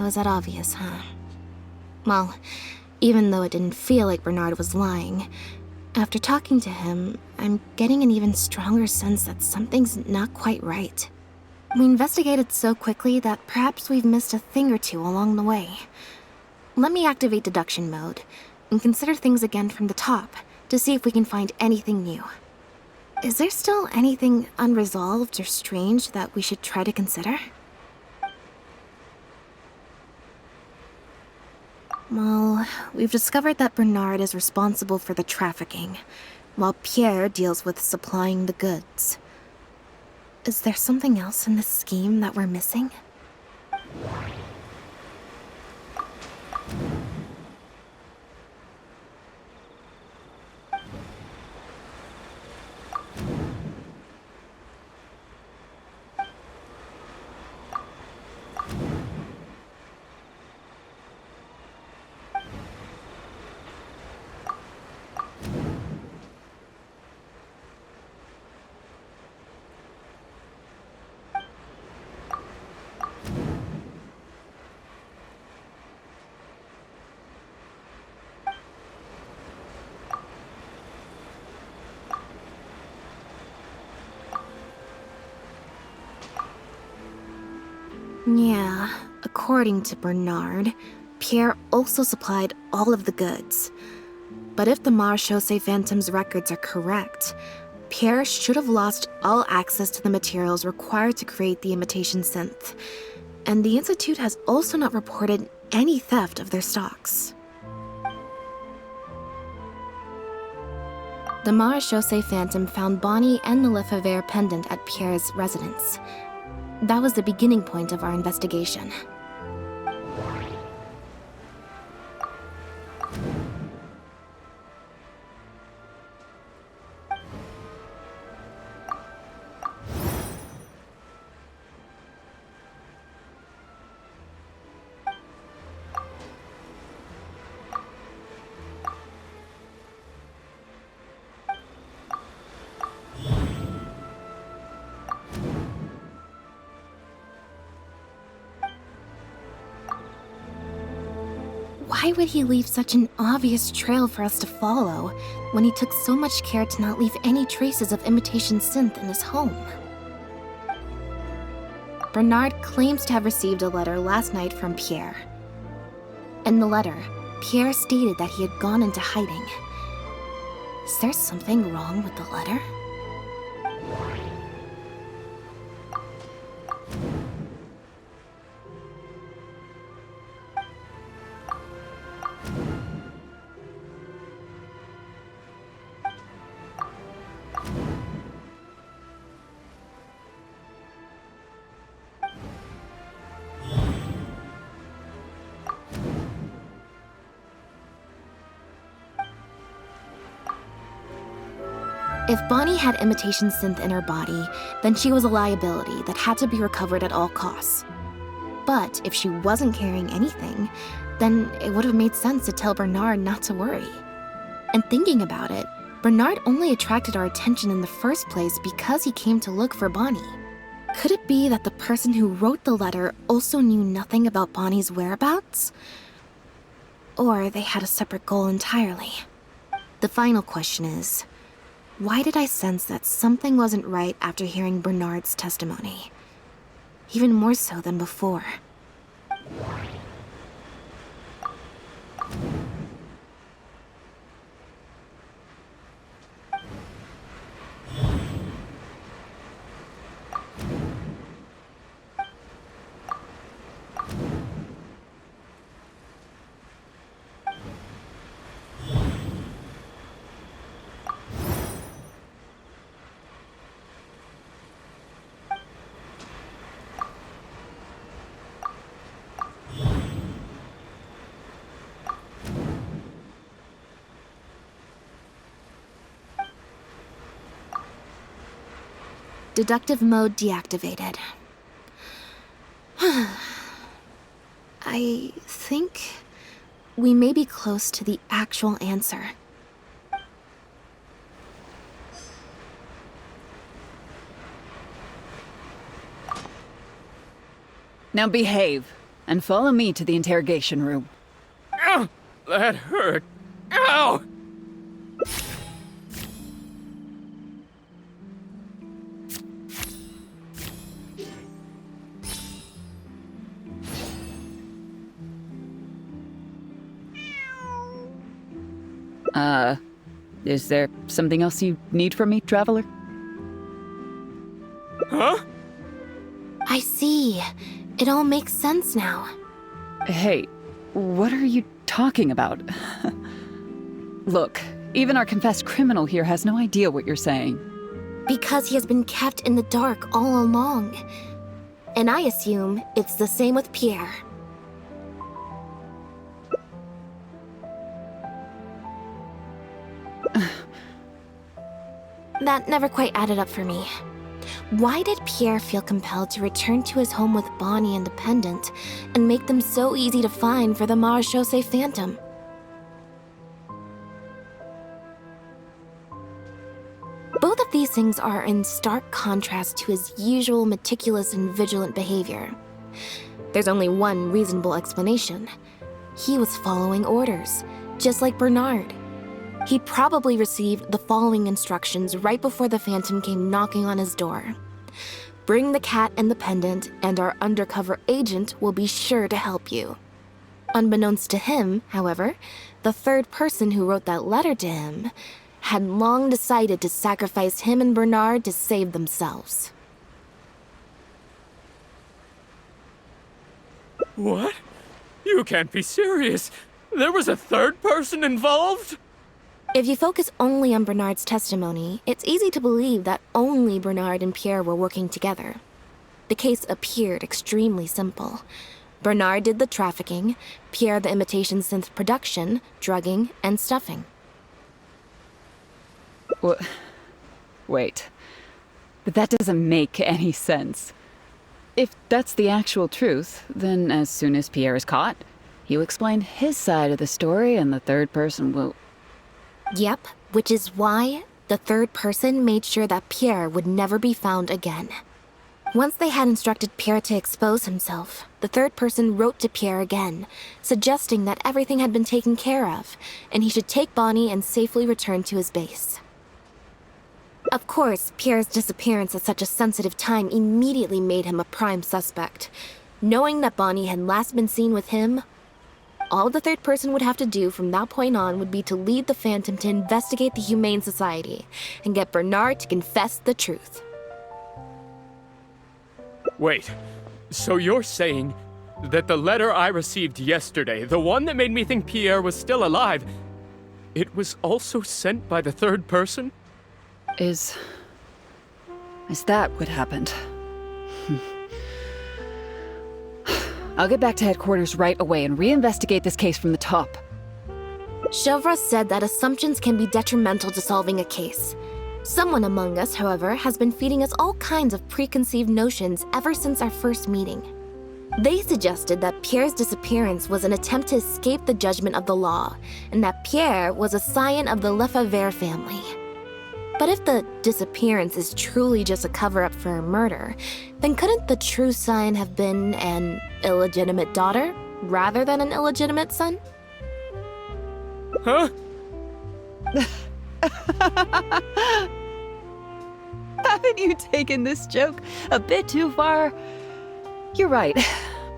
was that obvious, huh? Well, even though it didn't feel like Bernard was lying, after talking to him, I'm getting an even stronger sense that something's not quite right. We investigated so quickly that perhaps we've missed a thing or two along the way. Let me activate deduction mode and consider things again from the top to see if we can find anything new. Is there still anything unresolved or strange that we should try to consider? Well, we've discovered that Bernard is responsible for the trafficking, while Pierre deals with supplying the goods. Is there something else in this scheme that we're missing? Yeah, according to Bernard, Pierre also supplied all of the goods. But if the Marechaussee Phantom's records are correct, Pierre should have lost all access to the materials required to create the imitation synth. And the Institute has also not reported any theft of their stocks. The Marechaussee Phantom found Bonnie and the Lefebvre pendant at Pierre's residence. That was the beginning point of our investigation. Why would he leave such an obvious trail for us to follow when he took so much care to not leave any traces of imitation synth in his home? Bernard claims to have received a letter last night from Pierre. In the letter, Pierre stated that he had gone into hiding. Is there something wrong with the letter? If Bonnie had imitation synth in her body, then she was a liability that had to be recovered at all costs. But if she wasn't carrying anything, then it would have made sense to tell Bernard not to worry. And thinking about it, Bernard only attracted our attention in the first place because he came to look for Bonnie. Could it be that the person who wrote the letter also knew nothing about Bonnie's whereabouts? Or they had a separate goal entirely? The final question is, why did I sense that something wasn't right after hearing Bernard's testimony? Even more so than before. Deductive mode deactivated. I think we may be close to the actual answer. Now behave. and follow me to the interrogation room. Ow! That hurt. Ow! Is there something else you need from me, Traveler? Huh? I see. It all makes sense now. Hey, what are you talking about? Look, even our confessed criminal here has no idea what you're saying. Because he has been kept in the dark all along. And I assume it's the same with Pierre. That never quite added up for me. Why did Pierre feel compelled to return to his home with Bonnie and Dependent and make them so easy to find for the Marechaussee Phantom? Both of these things are in stark contrast to his usual meticulous and vigilant behavior. There's only one reasonable explanation. He was following orders, just like Bernard. He probably received the following instructions right before the Phantom came knocking on his door. Bring the cat and the pendant, and our undercover agent will be sure to help you. Unbeknownst to him, however, the third person who wrote that letter to him had long decided to sacrifice him and Bernard to save themselves. What? You can't be serious. There was a third person involved? If you focus only on Bernard's testimony, it's easy to believe that only Bernard and Pierre were working together. The case appeared extremely simple. Bernard did the trafficking, Pierre the imitation synth production, drugging, and stuffing. Wait. But that doesn't make any sense. If that's the actual truth, then as soon as Pierre is caught, he'll explain his side of the story and the third person will... Yep, which is why the third person made sure that Pierre would never be found again. Once they had instructed Pierre to expose himself, the third person wrote to Pierre again, suggesting that everything had been taken care of, and he should take Bonnie and safely return to his base. Of course, Pierre's disappearance at such a sensitive time immediately made him a prime suspect. Knowing that Bonnie had last been seen with him, all the third person would have to do from that point on would be to lead the Phantom to investigate the Humane Society and get Bernard to confess the truth. Wait, so you're saying that the letter I received yesterday, the one that made me think Pierre was still alive, it was also sent by the third person? Is that what happened? I'll get back to headquarters right away and reinvestigate this case from the top. Chevra said that assumptions can be detrimental to solving a case. Someone among us, however, has been feeding us all kinds of preconceived notions ever since our first meeting. They suggested that Pierre's disappearance was an attempt to escape the judgment of the law, and that Pierre was a scion of the Lefebvre family. But if the disappearance is truly just a cover-up for a murder, then couldn't the true scion have been an illegitimate daughter, rather than an illegitimate son? Huh? Haven't you taken this joke a bit too far? You're right.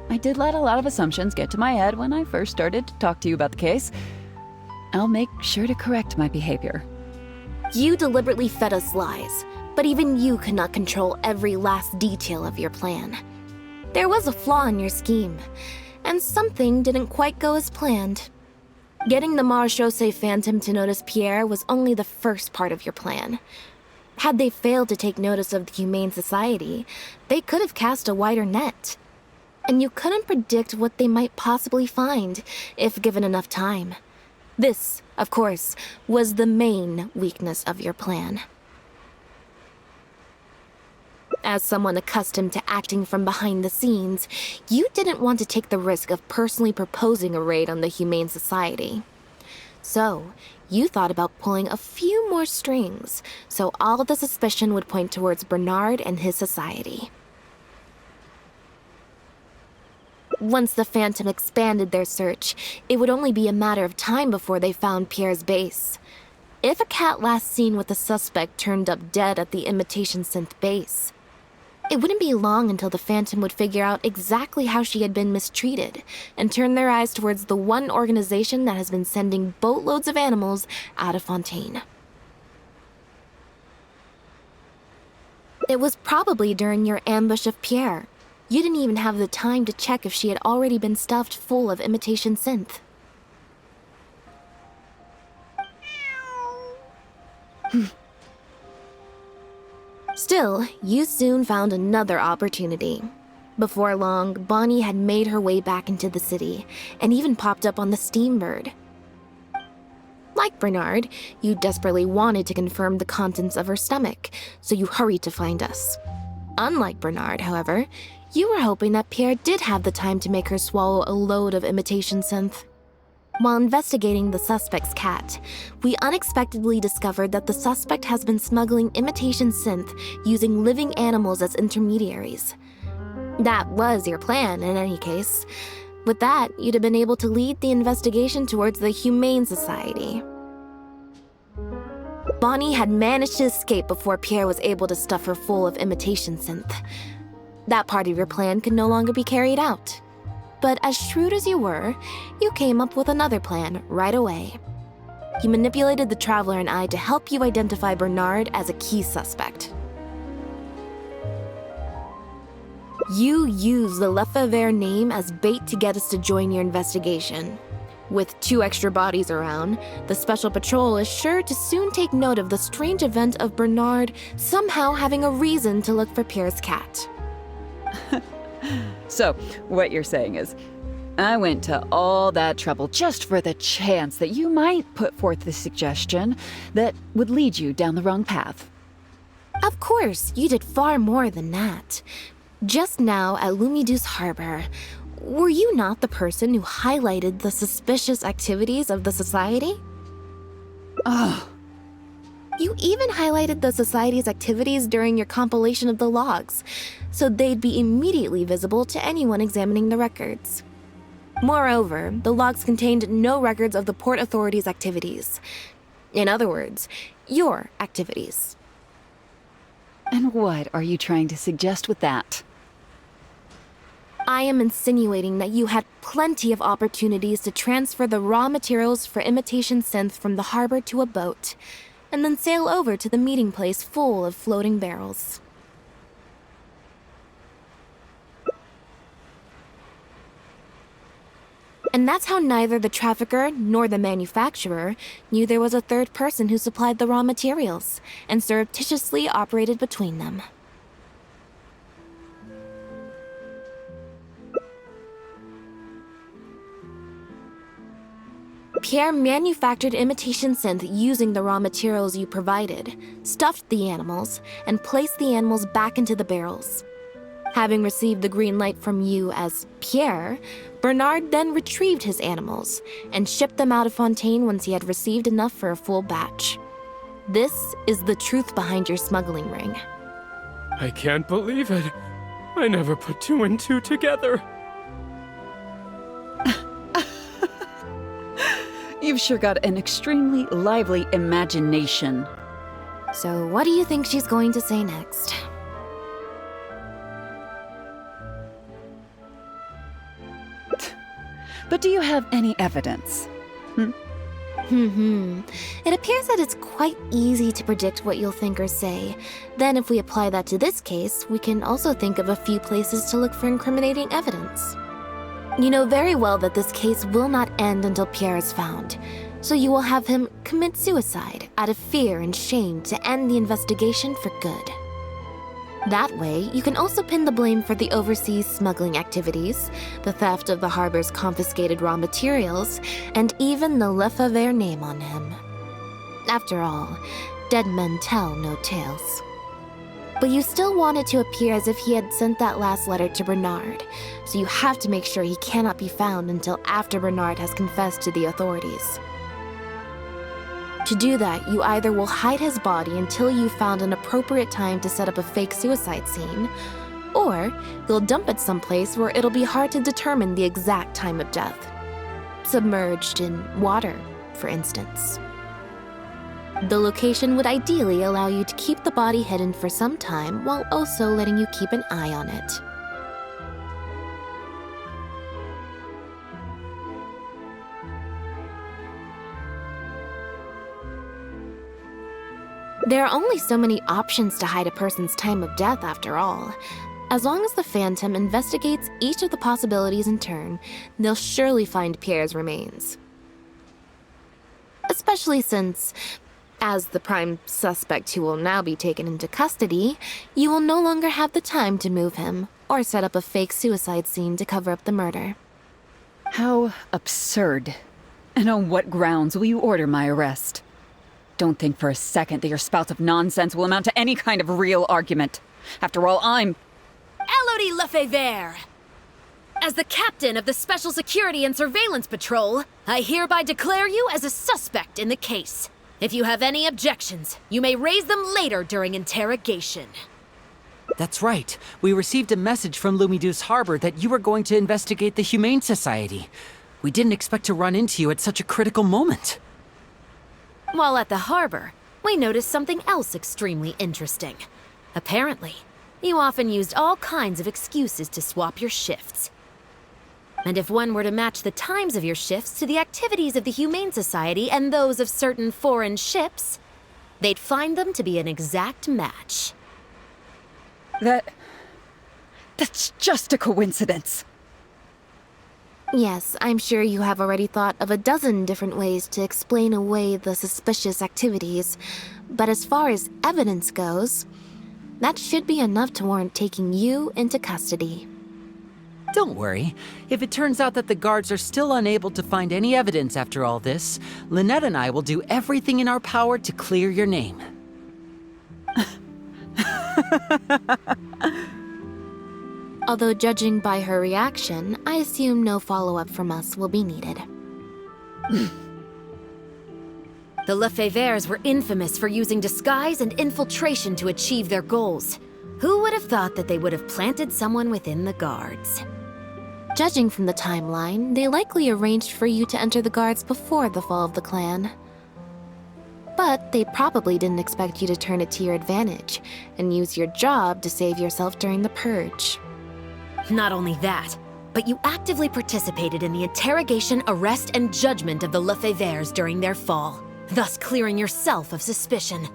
I did let a lot of assumptions get to my head when I first started to talk to you about the case. I'll make sure to correct my behavior. You deliberately fed us lies, but even you could not control every last detail of your plan. There was a flaw in your scheme, and something didn't quite go as planned. Getting the Marechaussee Phantom to notice Pierre was only the first part of your plan. Had they failed to take notice of the Humane Society, they could have cast a wider net. And you couldn't predict what they might possibly find, if given enough time. This, of course, was the main weakness of your plan. As someone accustomed to acting from behind the scenes, you didn't want to take the risk of personally proposing a raid on the Humane Society. So, you thought about pulling a few more strings, so all the suspicion would point towards Bernard and his society. Once the Phantom expanded their search, it would only be a matter of time before they found Pierre's base. If a cat last seen with the suspect turned up dead at the imitation synth base, it wouldn't be long until the Phantom would figure out exactly how she had been mistreated and turn their eyes towards the one organization that has been sending boatloads of animals out of Fontaine. It was probably during your ambush of Pierre. You didn't even have the time to check if she had already been stuffed full of imitation synth. Still, you soon found another opportunity. Before long, Bonnie had made her way back into the city, and even popped up on the Steambird. Like Bernard, you desperately wanted to confirm the contents of her stomach, so you hurried to find us. Unlike Bernard, however, you were hoping that Pierre did have the time to make her swallow a load of imitation synth. While investigating the suspect's cat, we unexpectedly discovered that the suspect has been smuggling imitation synth using living animals as intermediaries. That was your plan, in any case. With that, you'd have been able to lead the investigation towards the Humane Society. Bonnie had managed to escape before Pierre was able to stuff her full of imitation synth. That part of your plan could no longer be carried out. But as shrewd as you were, you came up with another plan right away. You manipulated the Traveler and I to help you identify Bernard as a key suspect. You used the Lefebvre name as bait to get us to join your investigation. With 2 extra bodies around, the Special Patrol is sure to soon take note of the strange event of Bernard somehow having a reason to look for Pierre's cat. So, what you're saying is, I went to all that trouble just for the chance that you might put forth the suggestion that would lead you down the wrong path. Of course, you did far more than that. Just now at Lumiduce Harbor, were you not the person who highlighted the suspicious activities of the Society? Oh. You even highlighted the Society's activities during your compilation of the logs, so they'd be immediately visible to anyone examining the records. Moreover, the logs contained no records of the Port Authority's activities. In other words, your activities. And what are you trying to suggest with that? I am insinuating that you had plenty of opportunities to transfer the raw materials for imitation synth from the harbor to a boat, and then sail over to the meeting place full of floating barrels. And that's how neither the trafficker nor the manufacturer knew there was a third person who supplied the raw materials and surreptitiously operated between them. Pierre manufactured imitation synth using the raw materials you provided, stuffed the animals, and placed the animals back into the barrels. Having received the green light from you as Pierre, Bernard then retrieved his animals and shipped them out of Fontaine once he had received enough for a full batch. This is the truth behind your smuggling ring. I can't believe it. I never put 2 and 2 together. You've sure got an extremely lively imagination. So what do you think she's going to say next? But do you have any evidence? It appears that it's quite easy to predict what you'll think or say. Then if we apply that to this case, we can also think of a few places to look for incriminating evidence. You know very well that this case will not end until Pierre is found, so you will have him commit suicide out of fear and shame to end the investigation for good. That way, you can also pin the blame for the overseas smuggling activities, the theft of the harbor's confiscated raw materials, and even the Lefebvre name on him. After all, dead men tell no tales. But you still want it to appear as if he had sent that last letter to Bernard, so you have to make sure he cannot be found until after Bernard has confessed to the authorities. To do that, you either will hide his body until you've found an appropriate time to set up a fake suicide scene, Or you'll dump it someplace where it'll be hard to determine the exact time of death. Submerged in water, for instance. The location would ideally allow you to keep the body hidden for some time while also letting you keep an eye on it. There are only so many options to hide a person's time of death, after all. As long as the Phantom investigates each of the possibilities in turn, they'll surely find Pierre's remains. Especially since, as the prime suspect who will now be taken into custody, you will no longer have the time to move him or set up a fake suicide scene to cover up the murder. How absurd. And on what grounds will you order my arrest? Don't think for a second that your spouts of nonsense will amount to any kind of real argument. After all, I'm... Elodie Lefebvre! As the captain of the Special Security and Surveillance Patrol, I hereby declare you as a suspect in the case. If you have any objections, you may raise them later during interrogation. That's right. We received a message from Lumiduce Harbor that you were going to investigate the Humane Society. We didn't expect to run into you at such a critical moment. While at the harbor, we noticed something else extremely interesting. Apparently, you often used all kinds of excuses to swap your shifts. And if one were to match the times of your shifts to the activities of the Humane Society and those of certain foreign ships, they'd find them to be an exact match. That's just a coincidence. Yes, I'm sure you have already thought of a dozen different ways to explain away the suspicious activities, but as far as evidence goes, that should be enough to warrant taking you into custody. Don't worry. If it turns out that the guards are still unable to find any evidence after all this, Lynette and I will do everything in our power to clear your name. Although judging by her reaction, I assume no follow-up from us will be needed. The Lefebvres were infamous for using disguise and infiltration to achieve their goals. Who would have thought that they would have planted someone within the guards? Judging from the timeline, they likely arranged for you to enter the guards before the fall of the clan. But they probably didn't expect you to turn it to your advantage and use your job to save yourself during the purge. Not only that, but you actively participated in the interrogation, arrest, and judgment of the Lefebvres during their fall, thus clearing yourself of suspicion.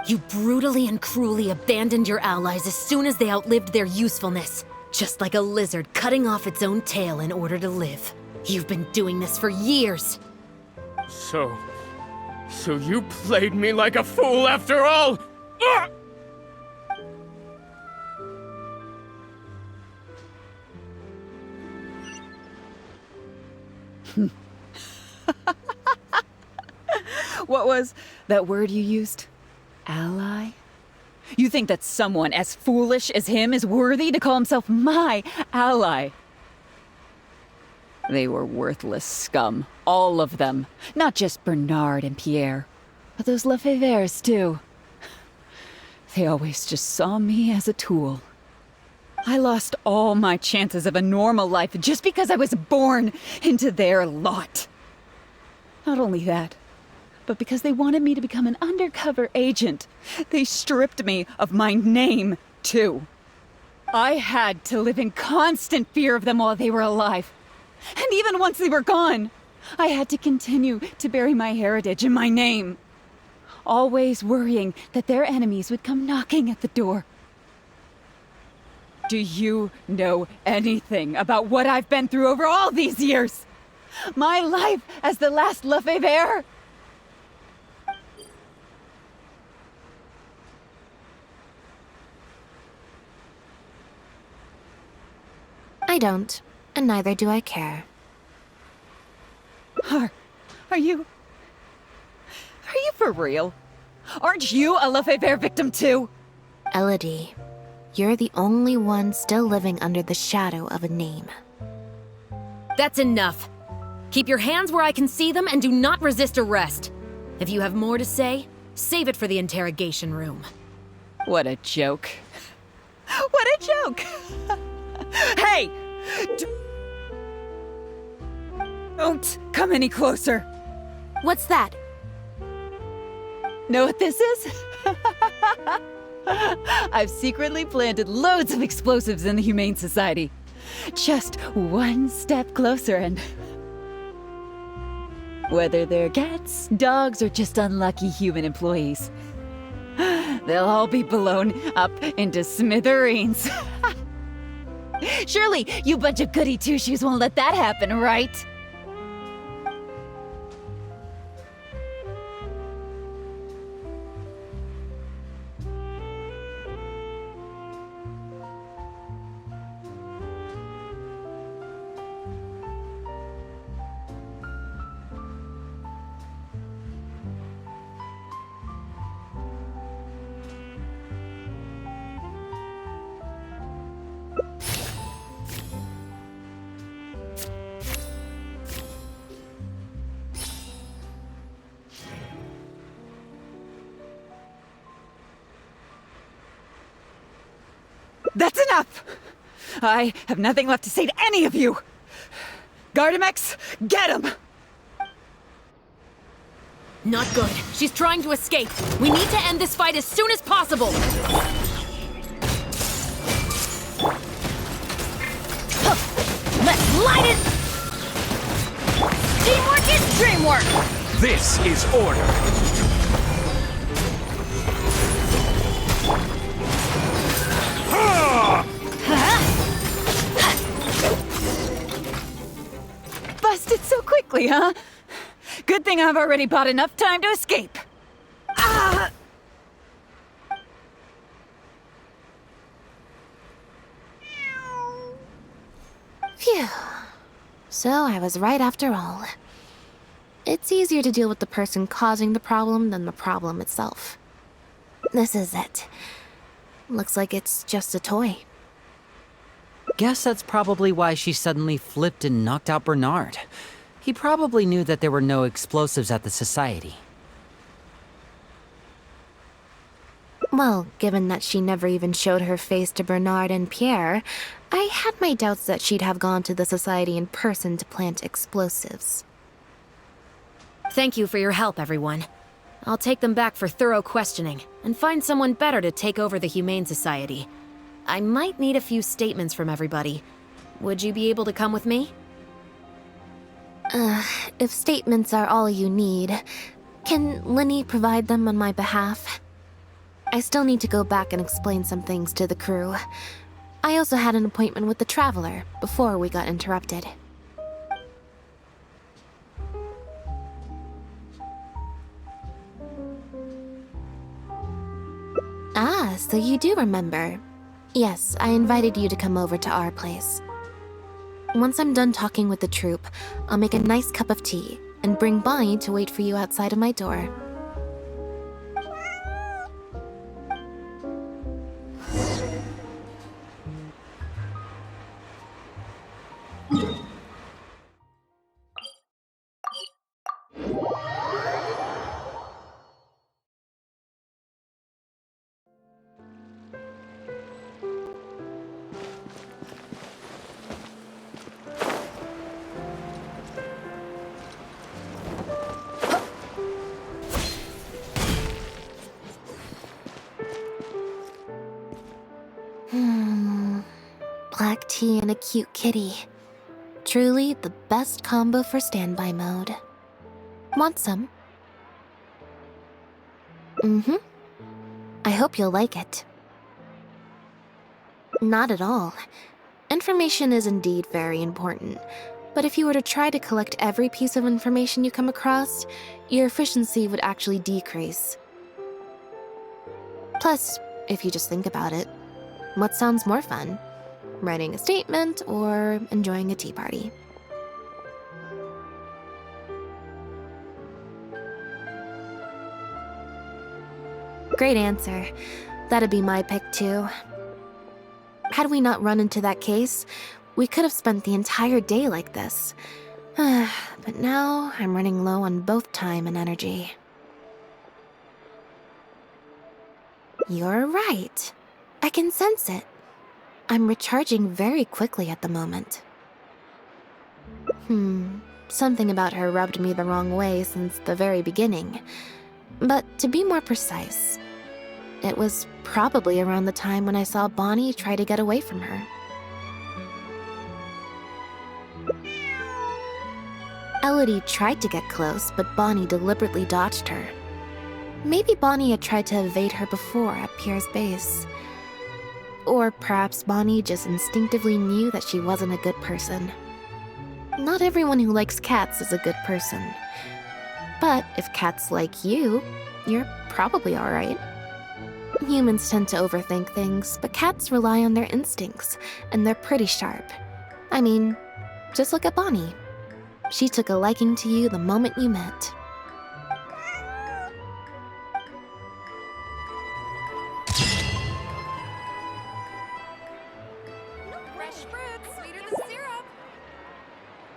You brutally and cruelly abandoned your allies as soon as they outlived their usefulness, just like a lizard cutting off its own tail in order to live. You've been doing this for years. So you played me like a fool after all? Ugh! What was that word you used? Ally? You think that someone as foolish as him is worthy to call himself my ally? They were worthless scum, all of them. Not just Bernard and Pierre, but those Lefebvres too. They always just saw me as a tool. I lost all my chances of a normal life just because I was born into their lot. Not only that, but because they wanted me to become an undercover agent, they stripped me of my name, too. I had to live in constant fear of them while they were alive. And even once they were gone, I had to continue to bury my heritage and my name. Always worrying that their enemies would come knocking at the door. Do you know anything about what I've been through over all these years? My life as the last Lefebvre? I don't, and neither do I care. Are you for real? Aren't you a Lefebvre victim too? Elodie, you're the only one still living under the shadow of a name. That's enough. Keep your hands where I can see them and do not resist arrest. If you have more to say, save it for the interrogation room. What a joke. What a joke! Hey! Don't come any closer. What's that? Know what this is? I've secretly planted loads of explosives in the Humane Society. Just one step closer and... whether they're cats, dogs, or just unlucky human employees, they'll all be blown up into smithereens. Surely, you bunch of goody two-shoes won't let that happen, right? That's enough! I have nothing left to say to any of you! Gardamex, get him! Not good. She's trying to escape. We need to end this fight as soon as possible. Let's light it! Teamwork is dreamwork! This is order. Busted so quickly, huh? Good thing I've already bought enough time to escape. Ah! Phew. So I was right after all. It's easier to deal with the person causing the problem than the problem itself. This is it. Looks like it's just a toy. Guess that's probably why she suddenly flipped and knocked out Bernard. He probably knew that there were no explosives at the Society. Well, given that she never even showed her face to Bernard and Pierre, I had my doubts that she'd have gone to the Society in person to plant explosives. Thank you for your help, everyone. I'll take them back for thorough questioning and find someone better to take over the Humane Society. I might need a few statements from everybody. Would you be able to come with me? If statements are all you need, can Linny provide them on my behalf? I still need to go back and explain some things to the crew. I also had an appointment with the Traveler before we got interrupted. Ah, so you do remember. Yes, I invited you to come over to our place. Once I'm done talking with the troupe, I'll make a nice cup of tea and bring Bonnie to wait for you outside of my door. Black tea and a cute kitty. Truly the best combo for standby mode. Want some? Mm-hmm. I hope you'll like it. Not at all. Information is indeed very important, but if you were to try to collect every piece of information you come across, your efficiency would actually decrease. Plus, if you just think about it, what sounds more fun? Writing a statement or enjoying a tea party? Great answer. That'd be my pick too. Had we not run into that case, we could have spent the entire day like this. But now I'm running low on both time and energy. You're right. I can sense it. I'm recharging very quickly at the moment. Something about her rubbed me the wrong way since the very beginning. But to be more precise, it was probably around the time when I saw Bonnie try to get away from her. Elodie tried to get close, but Bonnie deliberately dodged her. Maybe Bonnie had tried to evade her before at Pierre's base. Or perhaps Bonnie just instinctively knew that she wasn't a good person. Not everyone who likes cats is a good person. But if cats like you, you're probably alright. Humans tend to overthink things, but cats rely on their instincts, and they're pretty sharp. I mean, just look at Bonnie. She took a liking to you the moment you met.